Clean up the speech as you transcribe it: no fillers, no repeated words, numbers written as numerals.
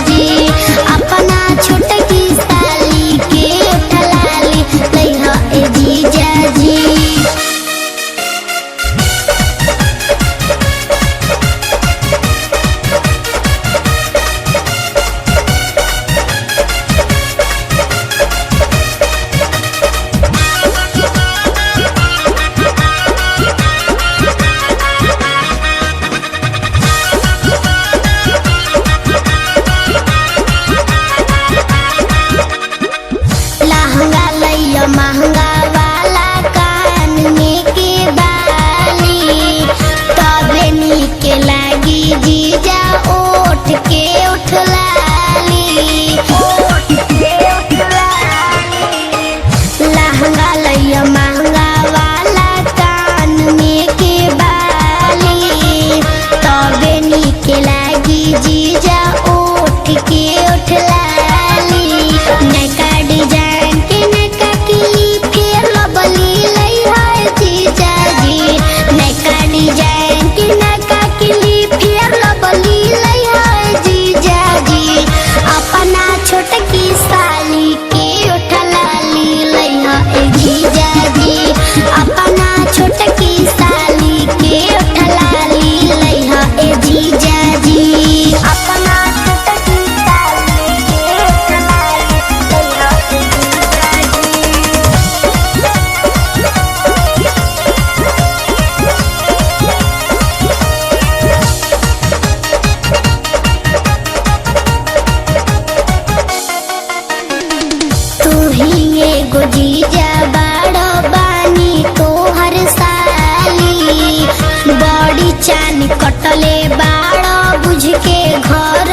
जी अपना छोटकी साली के उठलाली लइहा ए जीजा जी। महंगा वाला कान में के बाली तबे नीक लागी जीजा ओठ के उठलाली लहंगा लइया महंगा वाला कान में के बाली तबे नीक लागी जीजा ओठ के उठलाली। नैका डिजाइन के नैका फिर लबली लइहा जीजा जी नैका डिजाइन के नैका फिर लबली लइहा जीजा जी अपना छोटकी साली के उठलाली लइहा जीजा जी अपना छोटकी साली के उठलाली लइहा जीजा जी अपना छोटकी साली के उठलाली लइहा एगो जीजा बड़ बानी तोहर साली बड़ी चान कटले बाड़ बुझ के घर